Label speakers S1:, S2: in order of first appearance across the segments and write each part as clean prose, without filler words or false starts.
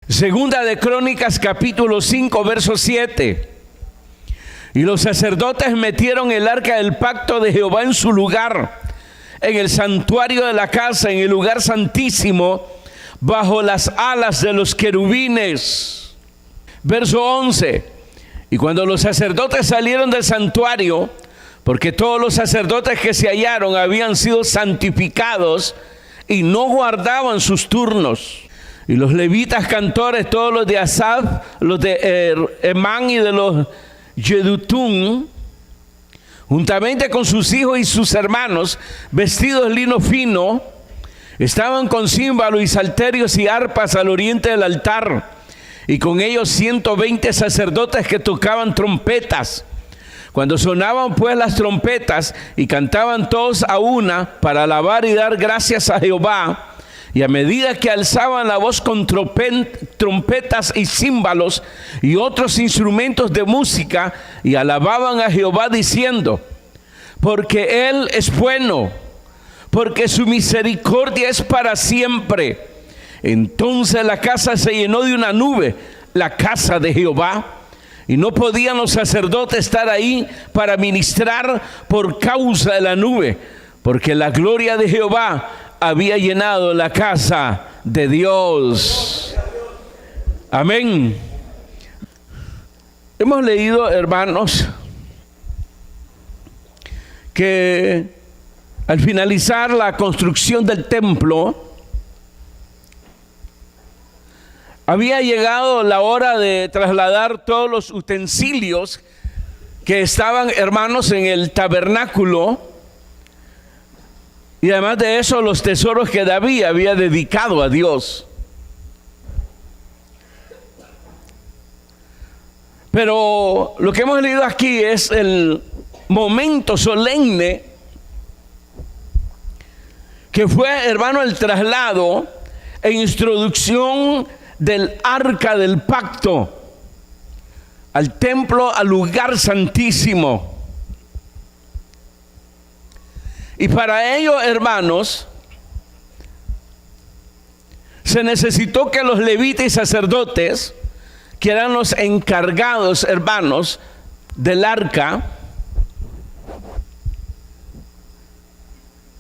S1: Segunda de Crónicas, capítulo 5, verso 7. Y los sacerdotes metieron el arca del pacto de Jehová en su lugar, en el santuario de la casa, en el lugar santísimo, bajo las alas de los querubines. Verso 11. Y cuando los sacerdotes salieron del santuario, porque todos los sacerdotes que se hallaron habían sido santificados y no guardaban sus turnos. Y los levitas cantores, todos los de Asaf, los de Emán y de los Yedutún, juntamente con sus hijos y sus hermanos, vestidos de lino fino, estaban con címbalos y salterios y arpas al oriente del altar, y con ellos 120 sacerdotes que tocaban trompetas. Cuando sonaban pues las trompetas y cantaban todos a una para alabar y dar gracias a Jehová, y a medida que alzaban la voz con trompetas y címbalos y otros instrumentos de música, y alababan a Jehová diciendo: porque Él es bueno, porque su misericordia es para siempre. Entonces la casa se llenó de una nube, la casa de Jehová, y no podían los sacerdotes estar ahí para ministrar por causa de la nube, porque la gloria de Jehová había llenado la casa de Dios. Amén. Hemos leído, hermanos, que al finalizar la construcción del templo, había llegado la hora de trasladar todos los utensilios que estaban, hermanos, en el tabernáculo. Y además de eso, los tesoros que David había dedicado a Dios. Pero lo que hemos leído aquí es el momento solemne que fue, hermano, el traslado e introducción del arca del pacto al templo, al lugar santísimo. Y para ello, hermanos, se necesitó que los levitas y sacerdotes, que eran los encargados, hermanos, del arca,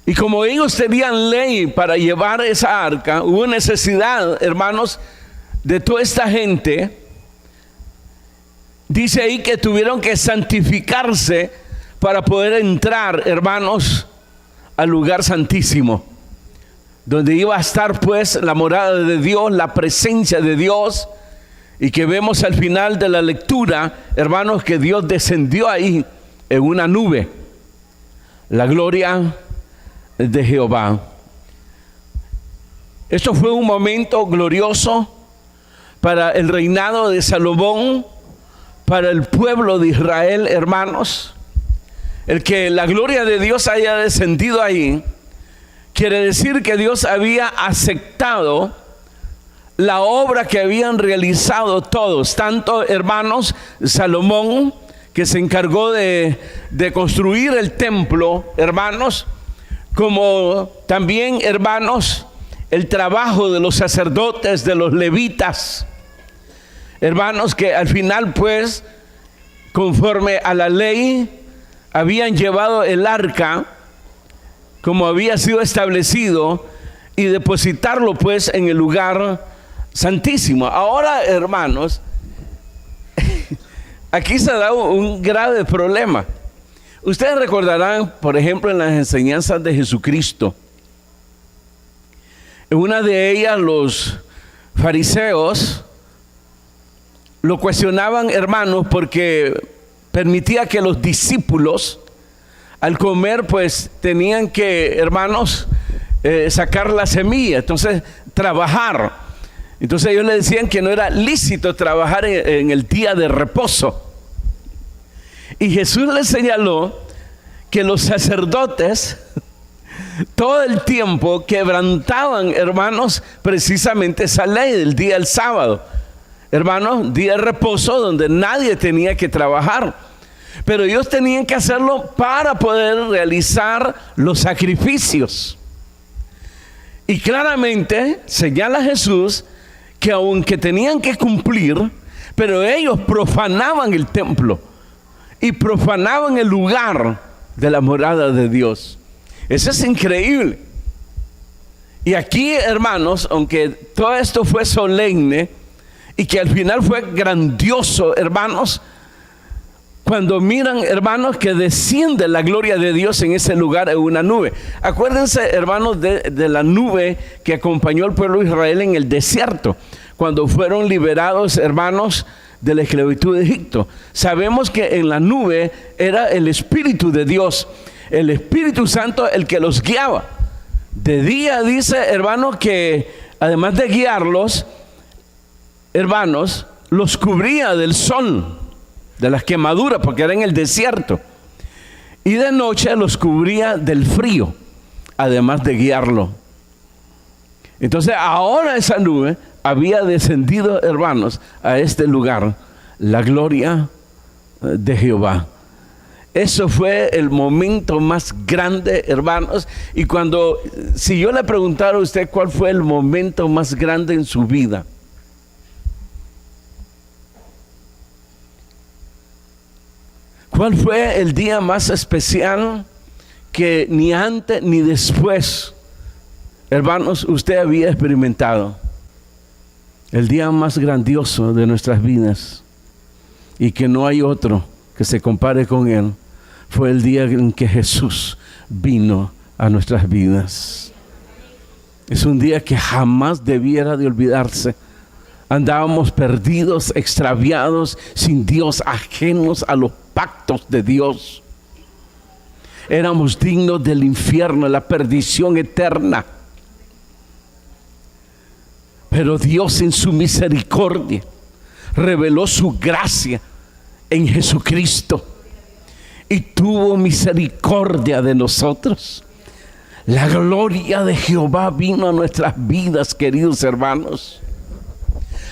S1: y como ellos tenían ley para llevar esa arca, hubo necesidad, hermanos, de toda esta gente. Dice ahí que tuvieron que santificarse para poder entrar, hermanos, al lugar santísimo, donde iba a estar pues la morada de Dios, la presencia de Dios, y que vemos al final de la lectura, hermanos, que Dios descendió ahí en una nube, la gloria de Jehová. Esto fue un momento glorioso para el reinado de Salomón, para el pueblo de Israel, hermanos. El que la gloria de Dios haya descendido ahí, quiere decir que Dios había aceptado la obra que habían realizado todos, tanto, hermanos, Salomón, que se encargó de construir el templo, hermanos, como también, hermanos, el trabajo de los sacerdotes, de los levitas, hermanos, que al final pues, conforme a la ley, habían llevado el arca como había sido establecido y depositarlo pues en el lugar santísimo. Ahora, hermanos, aquí se da un grave problema. Ustedes recordarán, por ejemplo, en las enseñanzas de Jesucristo, en una de ellas los fariseos lo cuestionaban, hermanos, porque permitía que los discípulos al comer pues tenían que, hermanos, sacar la semilla, entonces trabajar. Entonces ellos le decían que no era lícito trabajar en el día de reposo. Y Jesús les señaló que los sacerdotes todo el tiempo quebrantaban, hermanos, precisamente esa ley del día del sábado. Hermanos, día de reposo donde nadie tenía que trabajar. Pero ellos tenían que hacerlo para poder realizar los sacrificios. Y claramente señala Jesús que aunque tenían que cumplir, pero ellos profanaban el templo y profanaban el lugar de la morada de Dios. Eso es increíble. Y aquí, hermanos, aunque todo esto fue solemne y que al final fue grandioso, hermanos, cuando miran, hermanos, que desciende la gloria de Dios en ese lugar en una nube. Acuérdense, hermanos, de la nube que acompañó al pueblo de Israel en el desierto, cuando fueron liberados, hermanos, de la esclavitud de Egipto. Sabemos que en la nube era el Espíritu de Dios, el Espíritu Santo el que los guiaba. De día dice, hermanos, que además de guiarlos, hermanos, los cubría del sol, de las quemaduras, porque era en el desierto. Y de noche los cubría del frío, además de guiarlo. Entonces ahora esa nube había descendido, hermanos, a este lugar, la gloria de Jehová. Eso fue el momento más grande, hermanos. Y si yo le preguntara a usted cuál fue el momento más grande en su vida, ¿cuál fue el día más especial que ni antes ni después, hermanos, usted había experimentado? El día más grandioso de nuestras vidas, y que no hay otro que se compare con él, fue el día en que Jesús vino a nuestras vidas. Es un día que jamás debiera de olvidarse. Andábamos perdidos, extraviados, sin Dios, ajenos a los pactos de Dios. Éramos dignos del infierno, la perdición eterna. Pero Dios, en su misericordia, reveló su gracia en Jesucristo y tuvo misericordia de nosotros. La gloria de Jehová vino a nuestras vidas, queridos hermanos.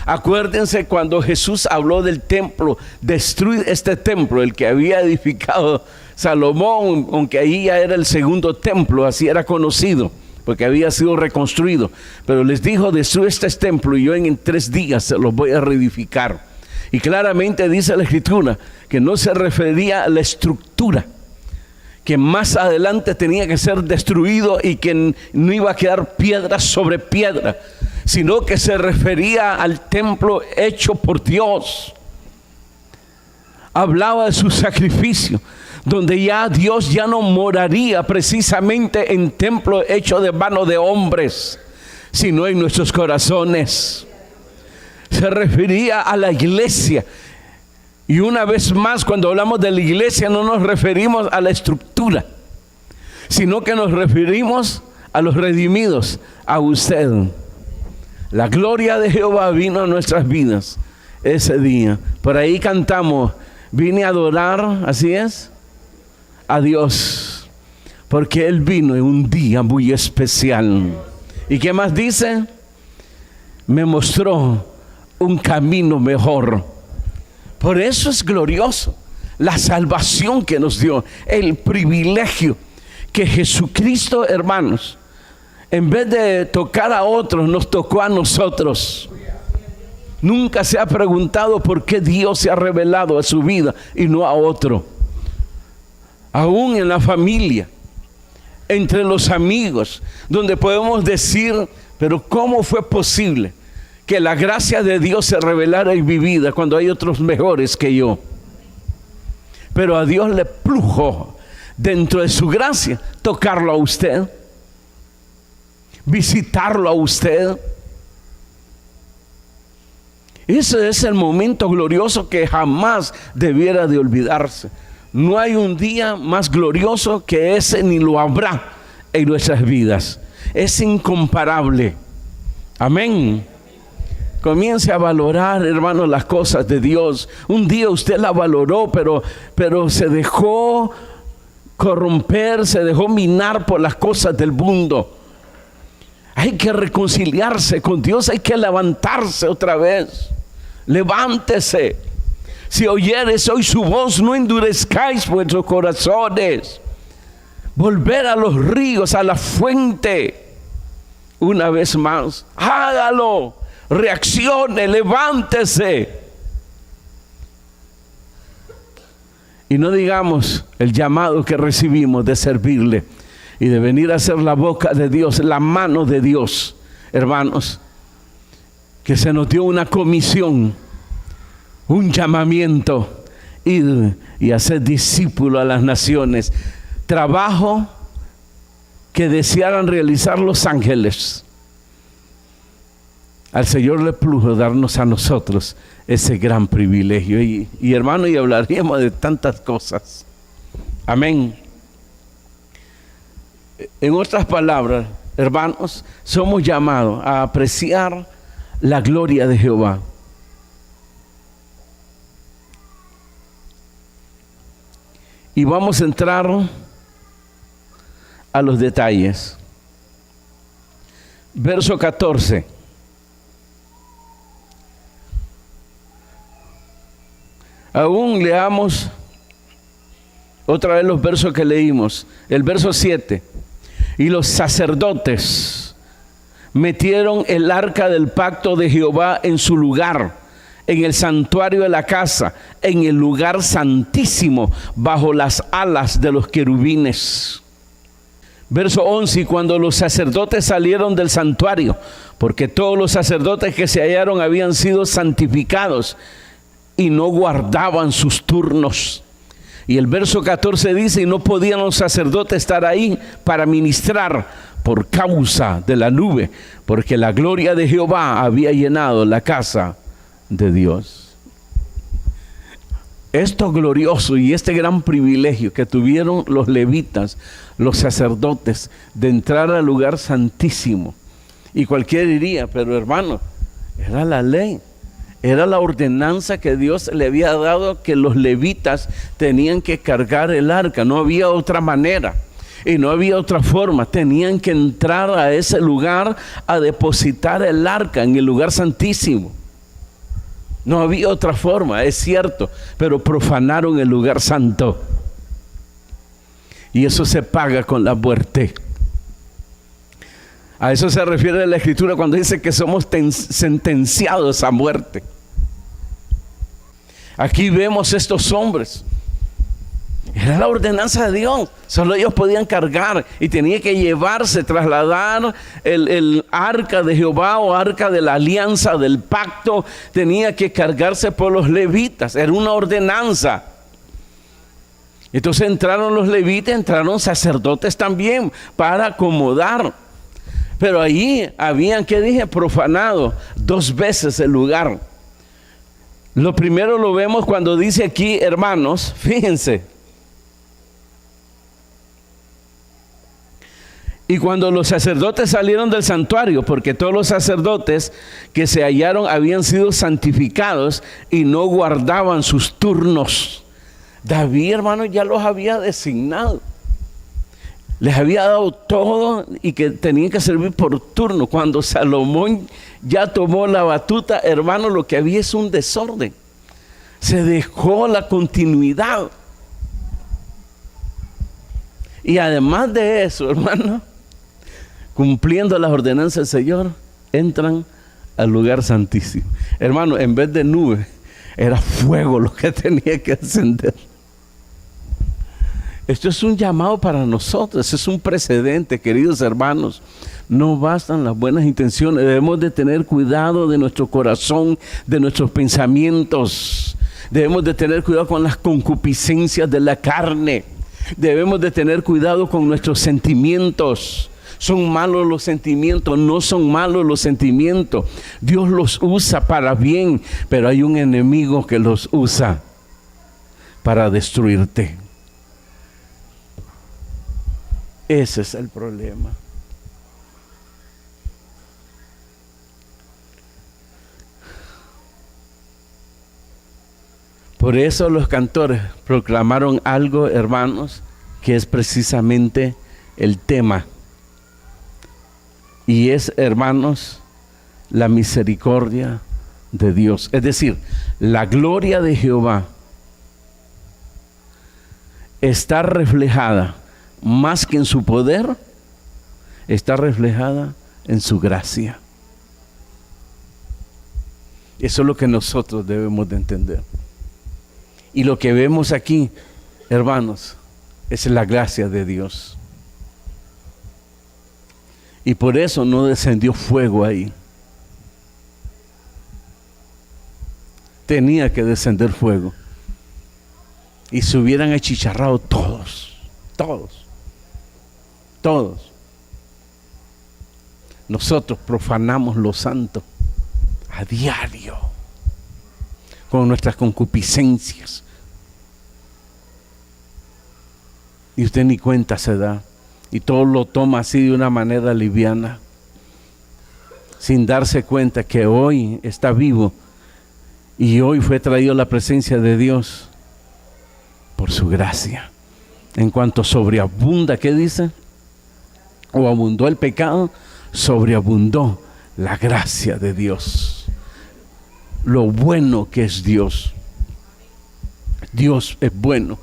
S1: Acuérdense cuando Jesús habló del templo, destruir este templo, el que había edificado Salomón, aunque ahí ya era el segundo templo, así era conocido, porque había sido reconstruido. Pero les dijo, destruye este templo y yo en 3 días se los voy a reedificar. Y claramente dice la Escritura que no se refería a la estructura, que más adelante tenía que ser destruido y que no iba a quedar piedra sobre piedra, sino que se refería al templo hecho por Dios. Hablaba de su sacrificio, donde ya Dios ya no moraría precisamente en templo hecho de mano de hombres, sino en nuestros corazones. Se refería a la iglesia. Y una vez más, cuando hablamos de la iglesia, no nos referimos a la estructura, sino que nos referimos a los redimidos, a usted. La gloria de Jehová vino a nuestras vidas ese día. Por ahí cantamos, vine a adorar, así es, a Dios, porque Él vino en un día muy especial. ¿Y qué más dice? Me mostró un camino mejor. Por eso es glorioso la salvación que nos dio, el privilegio que Jesucristo, hermanos, en vez de tocar a otros, nos tocó a nosotros. Nunca se ha preguntado por qué Dios se ha revelado a su vida y no a otro. Aún en la familia, entre los amigos, donde podemos decir, pero ¿cómo fue posible que la gracia de Dios se revelara en mi vida cuando hay otros mejores que yo? Pero a Dios le plujo, dentro de su gracia, tocarlo a usted, visitarlo a usted. Ese es el momento glorioso que jamás debiera de olvidarse. No hay un día más glorioso que ese, ni lo habrá en nuestras vidas. Es incomparable. Amén. Comience a valorar, hermanos, las cosas de Dios. Un día usted la valoró, pero se dejó corromper, se dejó minar por las cosas del mundo. Hay que reconciliarse con Dios, hay que levantarse otra vez. Levántese. Si oyeres hoy su voz, no endurezcáis vuestros corazones. Volver a los ríos, a la fuente. Una vez más, hágalo. reaccione, levántese. Y no digamos el llamado que recibimos de servirle y de venir a ser la boca de Dios, la mano de Dios, hermanos, que se nos dio una comisión, un llamamiento, ir y hacer discípulos a las naciones, trabajo que desearan realizar los ángeles. Al Señor le plugo darnos a nosotros ese gran privilegio. Y hermano, y hablaríamos de tantas cosas. Amén. En otras palabras, hermanos, somos llamados a apreciar la gloria de Jehová. Y vamos a entrar a los detalles. Verso 14. Aún leamos otra vez los versos que leímos. El verso 7. Y los sacerdotes metieron el arca del pacto de Jehová en su lugar, en el santuario de la casa, en el lugar santísimo, bajo las alas de los querubines. Verso 11, y cuando los sacerdotes salieron del santuario, porque todos los sacerdotes que se hallaron habían sido santificados y no guardaban sus turnos. Y el verso 14 dice, y no podían los sacerdotes estar ahí para ministrar por causa de la nube, porque la gloria de Jehová había llenado la casa de Dios. Esto glorioso y este gran privilegio que tuvieron los levitas, los sacerdotes, de entrar al lugar santísimo. Y cualquiera diría, pero hermano, era la ley, era la ordenanza que Dios le había dado, que los levitas tenían que cargar el arca, no había otra manera. Y no había otra forma, tenían que entrar a ese lugar a depositar el arca en el lugar santísimo. No había otra forma, es cierto, pero profanaron el lugar santo. Y eso se paga con la muerte. A eso se refiere la Escritura cuando dice que somos sentenciados a muerte. Aquí vemos estos hombres. Era la ordenanza de Dios. Solo ellos podían cargar y tenía que llevarse, trasladar el arca de Jehová o arca de la alianza, del pacto. Tenía que cargarse por los levitas. Era una ordenanza. Entonces entraron los levitas, entraron sacerdotes también para acomodar. Pero allí habían, ¿qué dije? Profanado 2 veces el lugar. Lo primero lo vemos cuando dice aquí, hermanos, fíjense. Y cuando los sacerdotes salieron del santuario, porque todos los sacerdotes que se hallaron habían sido santificados y no guardaban sus turnos. David, hermano, ya los había designado. Les había dado todo y que tenían que servir por turno. Cuando Salomón ya tomó la batuta, hermano, lo que había es un desorden. Se dejó la continuidad. Y además de eso, hermano, cumpliendo las ordenanzas del Señor, entran al lugar santísimo. Hermano, en vez de nube, era fuego lo que tenía que ascender. Esto es un llamado para nosotros, es un precedente, queridos hermanos. No bastan las buenas intenciones, debemos de tener cuidado de nuestro corazón, de nuestros pensamientos. Debemos de tener cuidado con las concupiscencias de la carne. Debemos de tener cuidado con nuestros sentimientos. Son malos los sentimientos, no son malos los sentimientos. Dios los usa para bien, pero hay un enemigo que los usa para destruirte. Ese es el problema. Por eso los cantores proclamaron algo, hermanos, que es precisamente el tema. Y es, hermanos, la misericordia de Dios. Es decir, la gloria de Jehová está reflejada más que en su poder, está reflejada en su gracia. Eso es lo que nosotros debemos de entender. Y lo que vemos aquí, hermanos, es la gracia de Dios. Y por eso no descendió fuego ahí. Tenía que descender fuego. Y se hubieran achicharrado todos. Nosotros profanamos lo santo a diario con nuestras concupiscencias. Y usted ni cuenta se da. Y todo lo toma así de una manera liviana, sin darse cuenta que hoy está vivo y hoy fue traído a la presencia de Dios por su gracia. En cuanto sobreabunda, ¿qué dice? O abundó el pecado, sobreabundó la gracia de Dios. Lo bueno que es Dios. Dios es bueno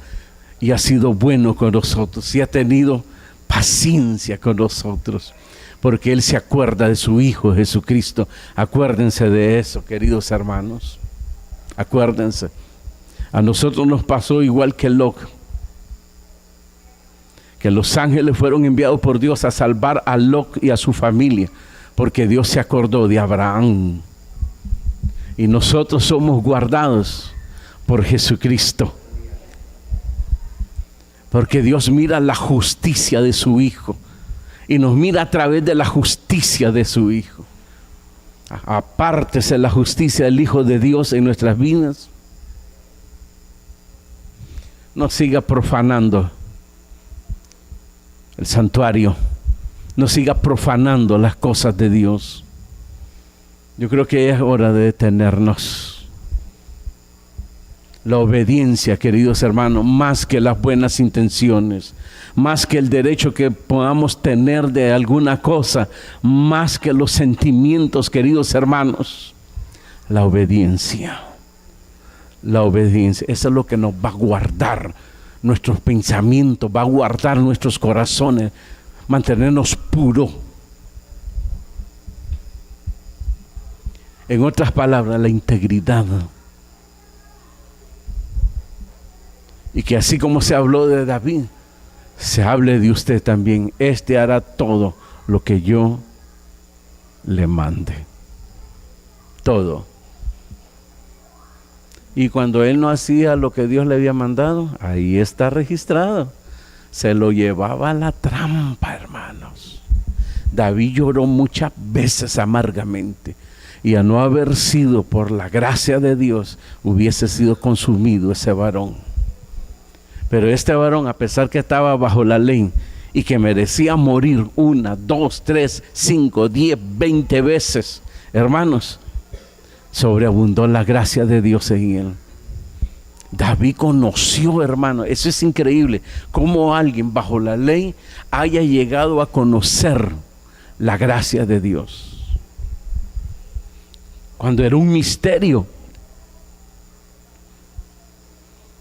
S1: y ha sido bueno con nosotros y ha tenido paciencia con nosotros, porque Él se acuerda de su Hijo Jesucristo. Acuérdense de eso, queridos hermanos. Acuérdense. A nosotros nos pasó igual que Lot, que los ángeles fueron enviados por Dios a salvar a Lot y a su familia, porque Dios se acordó de Abraham. Y nosotros somos guardados por Jesucristo, porque Dios mira la justicia de su Hijo y nos mira a través de la justicia de su Hijo. Apártese la justicia del Hijo de Dios en nuestras vidas. No siga profanando el santuario, no siga profanando las cosas de Dios. Yo creo que es hora de detenernos. La obediencia, queridos hermanos, más que las buenas intenciones, más que el derecho que podamos tener de alguna cosa, más que los sentimientos, queridos hermanos, la obediencia. La obediencia, eso es lo que nos va a guardar nuestros pensamientos, va a guardar nuestros corazones, mantenernos puros. En otras palabras, la integridad. Y que así como se habló de David, se hable de usted también. Este hará todo lo que yo le mande. Todo. Y cuando él no hacía lo que Dios le había mandado, ahí está registrado. Se lo llevaba a la trampa, hermanos. David lloró muchas veces amargamente. Y a no haber sido por la gracia de Dios, hubiese sido consumido ese varón. Pero este varón, a pesar que estaba bajo la ley y que merecía morir 1, 2, 3, 5, 10, 20 veces, hermanos, sobreabundó la gracia de Dios en él. David conoció, hermano, eso es increíble, cómo alguien bajo la ley haya llegado a conocer la gracia de Dios. Cuando era un misterio.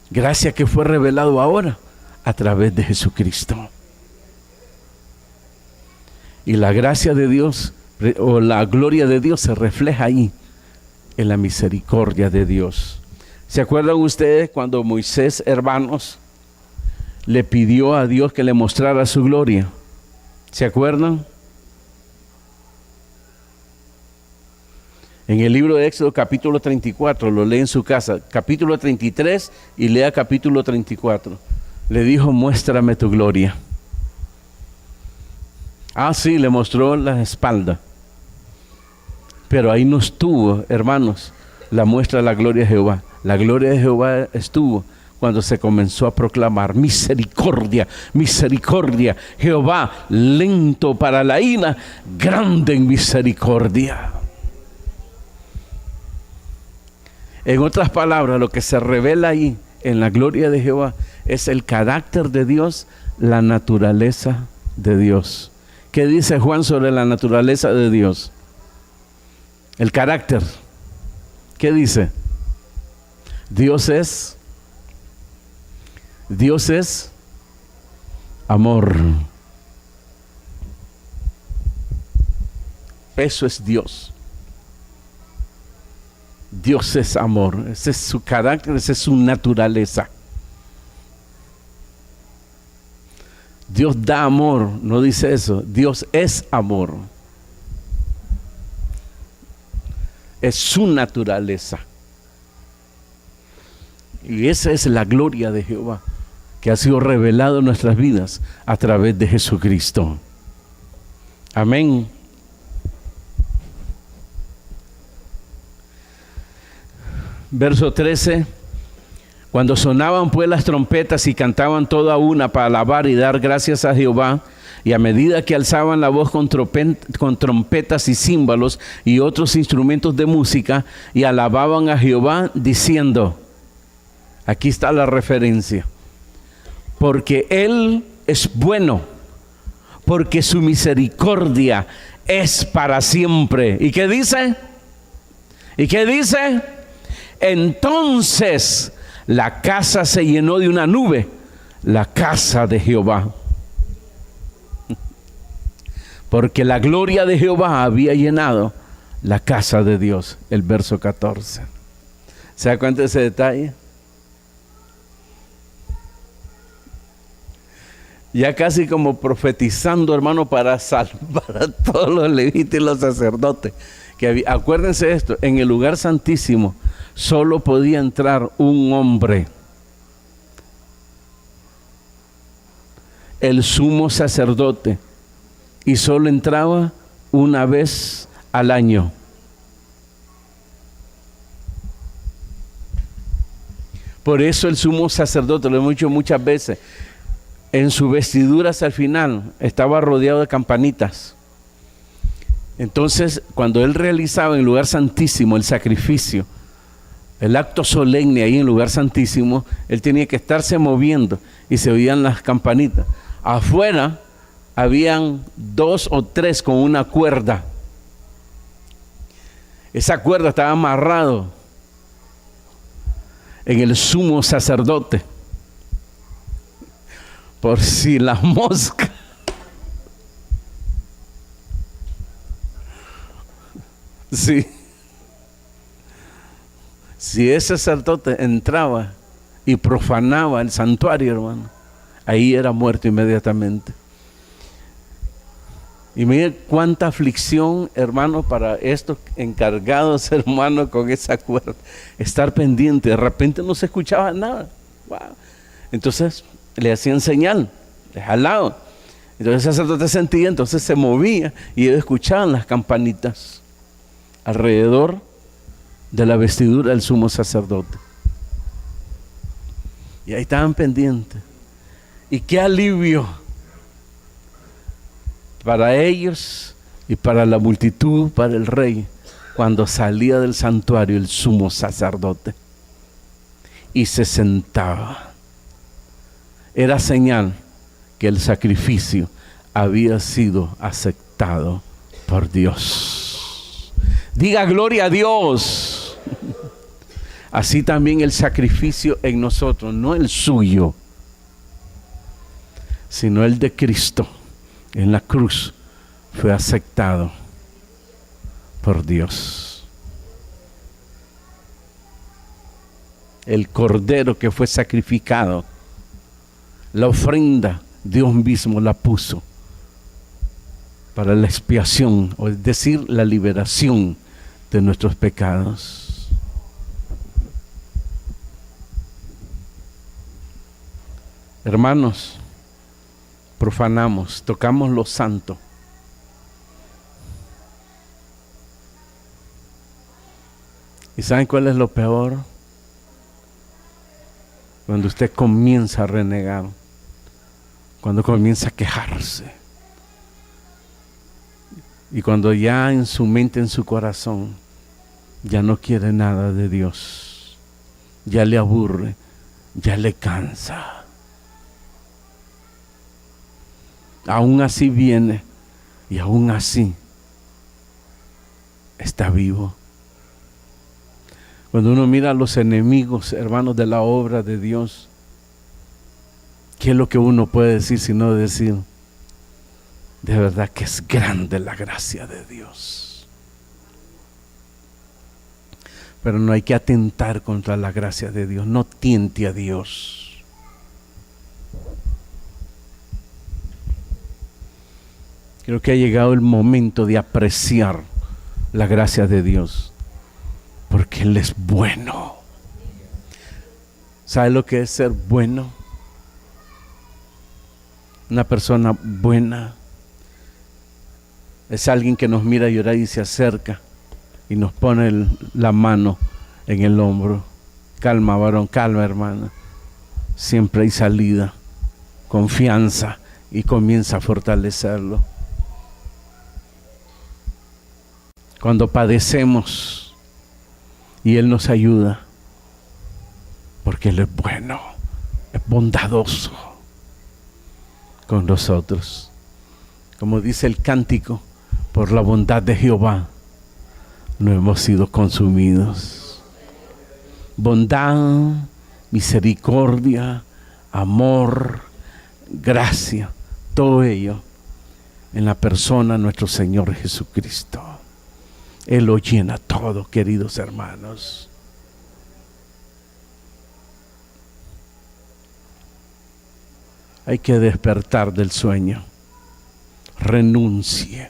S1: Gracia que fue revelado ahora a través de Jesucristo. Y la gracia de Dios o la gloria de Dios se refleja ahí en la misericordia de Dios. ¿Se acuerdan ustedes cuando Moisés, hermanos, le pidió a Dios que le mostrara su gloria? ¿Se acuerdan? En el libro de Éxodo capítulo 34, lo lee en su casa, capítulo 33 y lea capítulo 34. Le dijo, muéstrame tu gloria. Ah, sí, le mostró la espalda. Pero ahí no estuvo, hermanos, la muestra de la gloria de Jehová. La gloria de Jehová estuvo cuando se comenzó a proclamar misericordia, misericordia. Jehová lento para la ira, grande en misericordia. En otras palabras, lo que se revela ahí en la gloria de Jehová es el carácter de Dios, la naturaleza de Dios. ¿Qué dice Juan sobre la naturaleza de Dios? El carácter. ¿Qué dice? Dios es amor. Eso es Dios. Dios es amor, ese es su carácter, esa es su naturaleza. Dios da amor, no dice eso, Dios es amor. Es su naturaleza. Y esa es la gloria de Jehová, que ha sido revelado en nuestras vidas a través de Jesucristo. Amén. Verso 13. Cuando sonaban pues las trompetas y cantaban toda una para alabar y dar gracias a Jehová, y a medida que alzaban la voz con trompetas y címbalos y otros instrumentos de música, y alababan a Jehová diciendo, aquí está la referencia, porque Él es bueno, porque su misericordia es para siempre. ¿Y qué dice? ¿Y qué dice? Entonces la casa se llenó de una nube, la casa de Jehová. Porque la gloria de Jehová había llenado la casa de Dios. El verso 14. ¿Se da cuenta de ese detalle? Ya casi como profetizando, hermano, para salvar a todos los levitas y los sacerdotes. Acuérdense de esto, en el lugar santísimo solo podía entrar un hombre, el sumo sacerdote, y solo entraba una vez al año. Por eso el sumo sacerdote, lo hemos dicho muchas veces, en su vestidura hasta el final estaba rodeado de campanitas. Entonces, cuando él realizaba en el lugar santísimo el sacrificio, el acto solemne ahí en el lugar santísimo, él tenía que estarse moviendo y se oían las campanitas. Afuera habían 2 o 3 con una cuerda. Esa cuerda estaba amarrado en el sumo sacerdote, por si la mosca si ese sacerdote entraba y profanaba el santuario, hermano, ahí era muerto inmediatamente. Y mire cuánta aflicción, hermano, para estos encargados, hermano, con esa cuerda, estar pendiente. De repente no se escuchaba nada. Wow. Entonces le hacían señal, le jalaban. Entonces el sacerdote sentía, entonces se movía y ellos escuchaban las campanitas alrededor de la vestidura del sumo sacerdote. Y ahí estaban pendientes. Y qué alivio para ellos y para la multitud, para el rey, cuando salía del santuario el sumo sacerdote y se sentaba. Era señal que el sacrificio había sido aceptado por Dios. Diga gloria a Dios. Así también el sacrificio en nosotros, no el suyo, sino el de Cristo en la cruz, fue aceptado por Dios. El cordero que fue sacrificado, la ofrenda, Dios mismo la puso para la expiación, o es decir, la liberación de nuestros pecados. Hermanos, profanamos, tocamos lo santo. ¿Y saben cuál es lo peor? Cuando usted comienza a renegar, cuando comienza a quejarse, y cuando ya en su mente, en su corazón, ya no quiere nada de Dios, ya le aburre, ya le cansa. Aún así viene y aún así está vivo. Cuando uno mira a los enemigos, hermanos, de la obra de Dios, ¿qué es lo que uno puede decir sino decir, de verdad que es grande la gracia de Dios? Pero no hay que atentar contra la gracia de Dios. No tiente a Dios. Creo que ha llegado el momento de apreciar la gracia de Dios, porque Él es bueno. ¿Sabe lo que es ser bueno? Una persona buena es alguien que nos mira llorar y se acerca y nos pone la mano en el hombro. Calma, varón, calma, hermana. Siempre hay salida, confianza, y comienza a fortalecerlo. Cuando padecemos y Él nos ayuda, porque Él es bueno, es bondadoso con nosotros. Como dice el cántico, por la bondad de Jehová no hemos sido consumidos. Bondad, misericordia, amor, gracia, todo ello en la persona de nuestro Señor Jesucristo. Él lo llena todo, queridos hermanos. Hay que despertar del sueño. Renuncie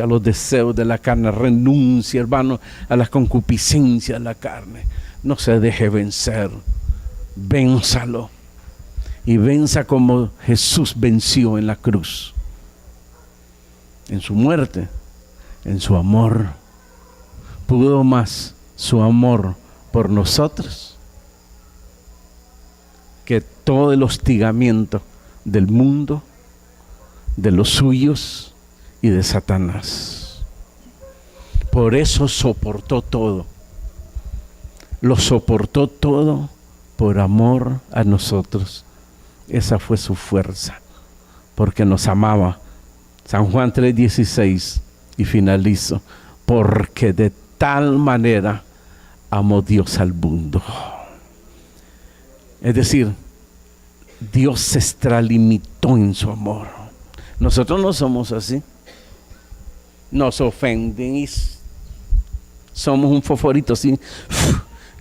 S1: a los deseos de la carne. Renuncie, hermano, a las concupiscencias de la carne. No se deje vencer. Vénzalo. Y venza como Jesús venció en la cruz. En su muerte, en su amor. Pudo más su amor por nosotros que todo el hostigamiento del mundo, de los suyos y de Satanás. Por eso soportó todo. Lo soportó todo por amor a nosotros. Esa fue su fuerza, porque nos amaba. San Juan 3:16, y finalizo. Porque de tal manera amó Dios al mundo. Es decir, Dios se extralimitó en su amor. Nosotros no somos así. Nos ofenden y somos un fosforito así,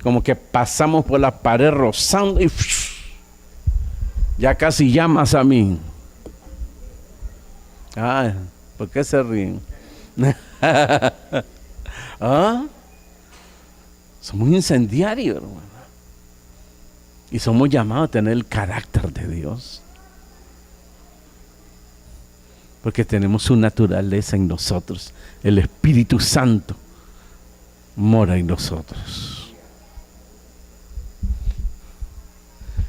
S1: como que pasamos por la pared rozando y ya casi llamas a mí. Ay, ¿por qué se ríen? ¿Ah? Somos incendiarios, hermano. Y somos llamados a tener el carácter de Dios. Porque tenemos su naturaleza en nosotros. El Espíritu Santo mora en nosotros.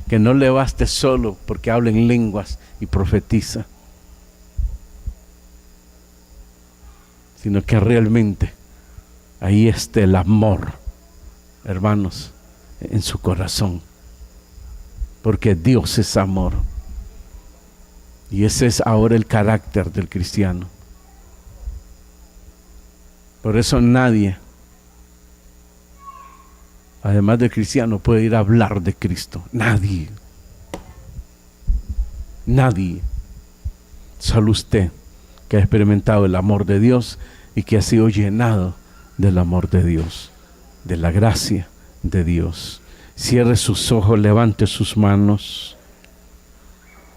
S1: Que no le baste solo porque habla en lenguas y profetiza, sino que realmente ahí esté el amor, hermanos, en su corazón. Porque Dios es amor. Y ese es ahora el carácter del cristiano. Por eso nadie, además del cristiano, puede ir a hablar de Cristo. Nadie. Nadie. Solo usted, que ha experimentado el amor de Dios y que ha sido llenado del amor de Dios, de la gracia de Dios. Cierre sus ojos, levante sus manos.